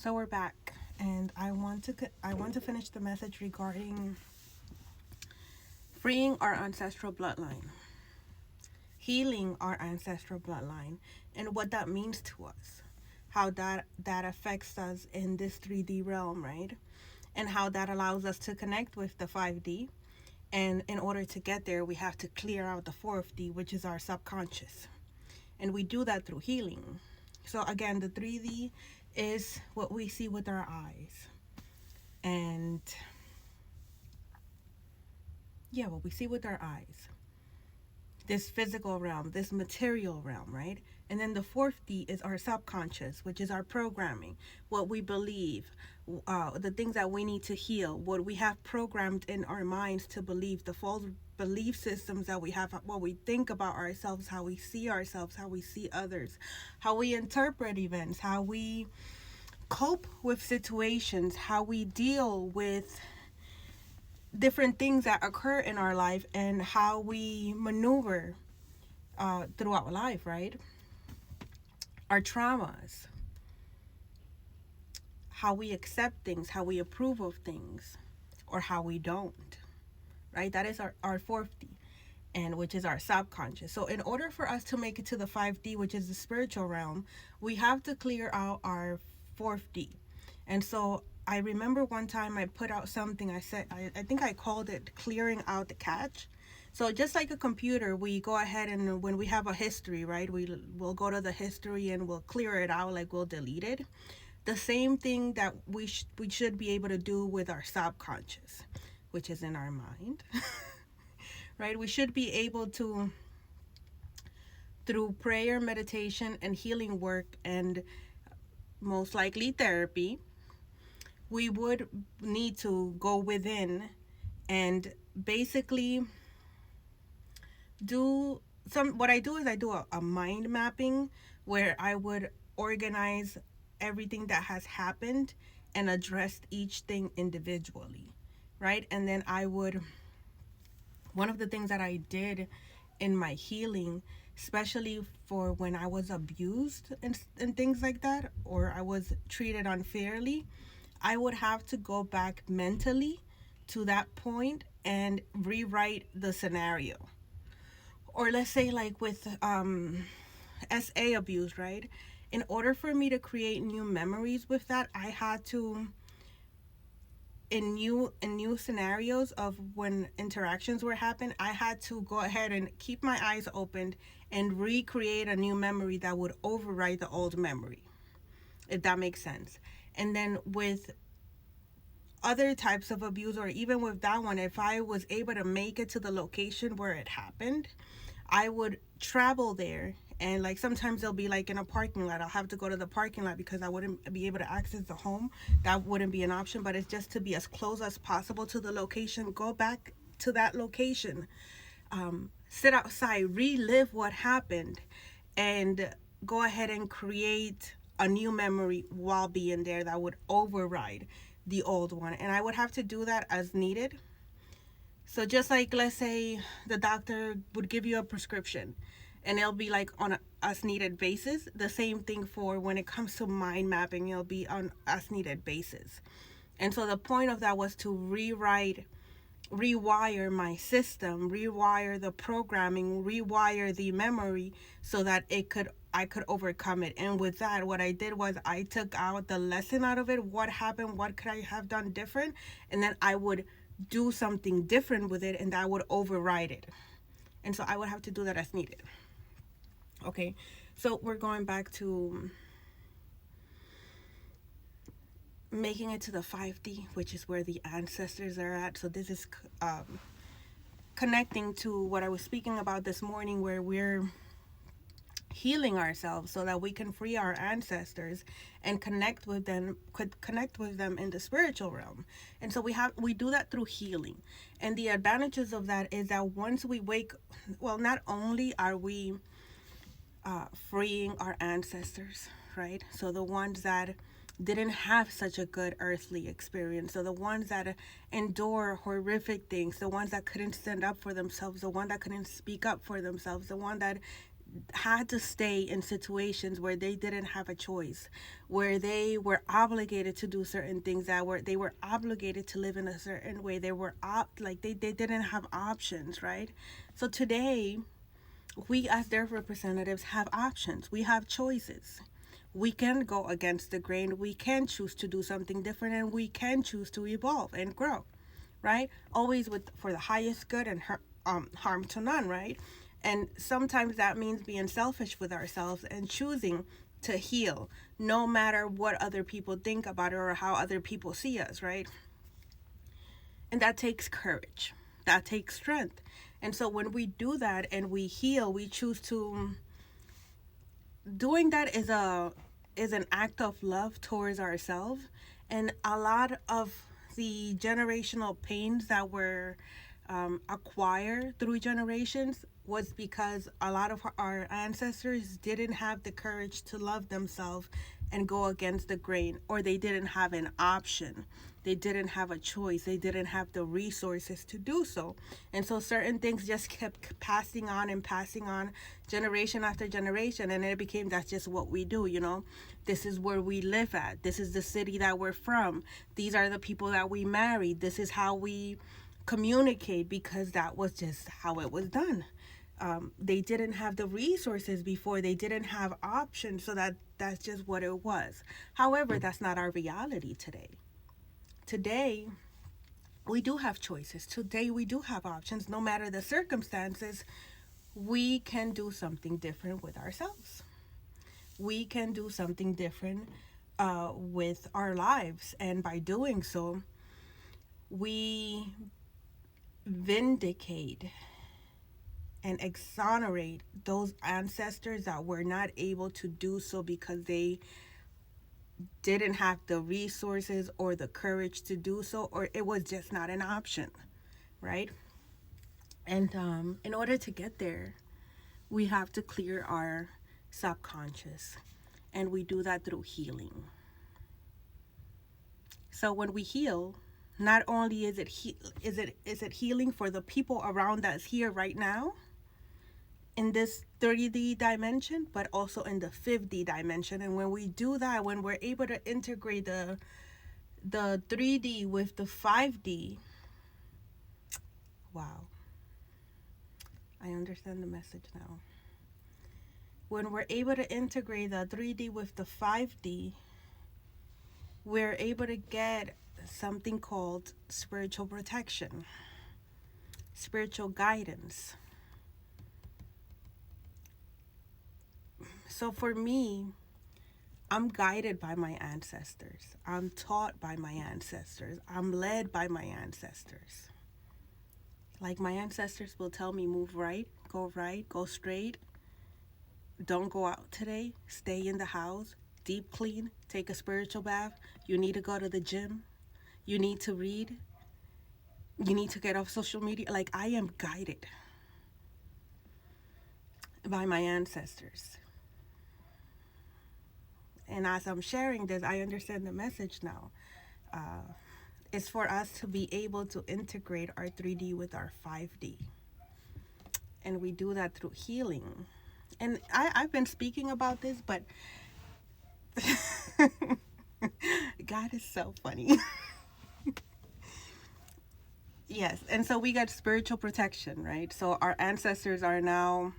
So we're back, and I want to finish the message regarding freeing our ancestral bloodline, healing our ancestral bloodline, and what that means to us, how that affects us in this 3D realm, right? And how that allows us to connect with the 5D. And in order to get there, we have to clear out the 4D, which is our subconscious. And we do that through healing. So again, the 3D is what we see with our eyes. And yeah, what we see with our eyes. This physical realm, this material realm, right? And then the 4D is our subconscious, which is our programming, what we believe, the things that we need to heal, what we have programmed in our minds to believe, the false belief systems that we have, what we think about ourselves, how we see ourselves, how we see others, how we interpret events, how we cope with situations, how we deal with different things that occur in our life, and how we maneuver throughout life, right? Our traumas, how we accept things, how we approve of things, or how we don't, right? That is our 4D, and which is our subconscious. So in order for us to make it to the 5D, which is the spiritual realm, we have to clear out our 4D. And so I remember one time I put out something. I said, I think I called it clearing out the cache. So just like a computer, we go ahead and when we have a history, right, we'll go to the history and we'll clear it out, like we'll delete it. The same thing that we should be able to do with our subconscious, which is in our mind, right? We should be able to, through prayer, meditation, and healing work, and most likely therapy, we would need to go within and basically do some. What I do is I do a mind mapping where I would organize everything that has happened and address each thing individually, right? And then I would, one of the things that I did in my healing, especially for when I was abused and things like that, or I was treated unfairly, I would have to go back mentally to that point and rewrite the scenario. Or let's say, like with SA abuse, right? In order for me to create new memories with that, I had to, in new scenarios of when interactions were happening, I had to go ahead and keep my eyes open and recreate a new memory that would override the old memory, if that makes sense. And then with other types of abuse, or even with that one, if I was able to make it to the location where it happened, I would travel there. And like sometimes they'll be like in a parking lot. I'll have to go to the parking lot because I wouldn't be able to access the home. That wouldn't be an option, but it's just to be as close as possible to the location. Go back to that location, sit outside, relive what happened, and go ahead and create a new memory while being there that would override the old one. And I would have to do that as needed. So just like, let's say the doctor would give you a prescription and it'll be like on a as needed basis. The same thing for when it comes to mind mapping, it'll be on as needed basis. And so the point of that was to rewire my system, rewire the programming, rewire the memory so that I could overcome it. And with that, what I did was I took out the lesson out of it. What happened? What could I have done different? And then I would do something different with it, and that would override it. And so I would have to do that as needed. Okay, so we're going back to making it to the 5D, which is where the ancestors are at. So this is connecting to what I was speaking about this morning, where we're healing ourselves so that we can free our ancestors and connect with them in the spiritual realm. And so we do that through healing. And the advantages of that is that once we wake, well, not only are we freeing our ancestors, right? So the ones that didn't have such a good earthly experience, so the ones that endure horrific things, the ones that couldn't stand up for themselves, the one that couldn't speak up for themselves, the one that had to stay in situations where they didn't have a choice, where they were obligated to do certain things, they were obligated to live in a certain way. They were they didn't have options, right? So today, we as their representatives have options. We have choices. We can go against the grain. We can choose to do something different, and we can choose to evolve and grow, right? Always with for the highest good and harm to none, right? And sometimes that means being selfish with ourselves and choosing to heal, no matter what other people think about it or how other people see us, right? And that takes courage. That takes strength. And so when we do that and we heal, we choose to doing that is an act of love towards ourselves. And a lot of the generational pains that were acquired through generations was because a lot of our ancestors didn't have the courage to love themselves and go against the grain, or they didn't have an option. They didn't have a choice. They didn't have the resources to do so. And so certain things just kept passing on and passing on, generation after generation. And it became that's just what we do, you know. This is where we live at. This is the city that we're from. These are the people that we married. This is how we communicate, because that was just how it was done. They didn't have the resources before. They didn't have options. So that's just what it was. However, that's not our reality today. Today, we do have choices. Today, we do have options. No matter the circumstances, we can do something different with ourselves. We can do something different with our lives. And by doing so, we vindicate and exonerate those ancestors that were not able to do so because they didn't have the resources or the courage to do so, or it was just not an option, right? And in order to get there, we have to clear our subconscious, and we do that through healing. So when we heal, not only is it healing for the people around us here right now in this 3D dimension, but also in the 5D dimension. And when we do that, when we're able to integrate the 3D with the 5D, wow, I understand the message now. When we're able to integrate the 3D with the 5D, we're able to get something called spiritual protection, spiritual guidance. So for me, I'm guided by my ancestors. I'm taught by my ancestors. I'm led by my ancestors. Like my ancestors will tell me, move right, go straight. Don't go out today. Stay in the house. Deep clean. Take a spiritual bath. You need to go to the gym. You need to read. You need to get off social media. Like, I am guided by my ancestors. And as I'm sharing this, I understand the message now. It's for us to be able to integrate our 3D with our 5D. And we do that through healing. And I've been speaking about this, but God is so funny. Yes, and so we got spiritual protection, right? So our ancestors are now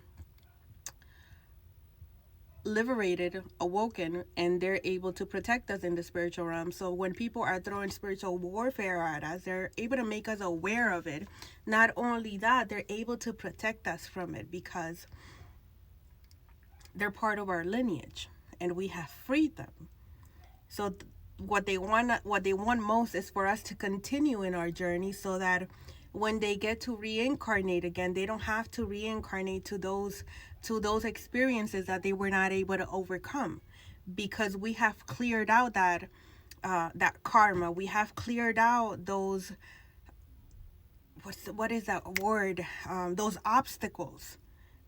liberated, awoken, and they're able to protect us in the spiritual realm. So when people are throwing spiritual warfare at us, they're able to make us aware of it. Not only that, they're able to protect us from it because they're part of our lineage and we have freed them. So what they want most is for us to continue in our journey, so that when they get to reincarnate again, they don't have to reincarnate to those experiences that they were not able to overcome, because we have cleared out that karma. We have cleared out those, what is that word? Those obstacles,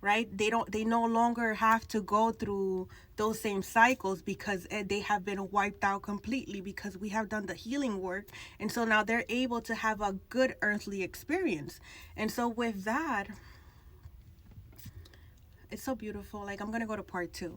right? They no longer have to go through those same cycles because they have been wiped out completely, because we have done the healing work. And so now they're able to have a good earthly experience. And so with that, it's so beautiful. Like, I'm gonna go to part 2.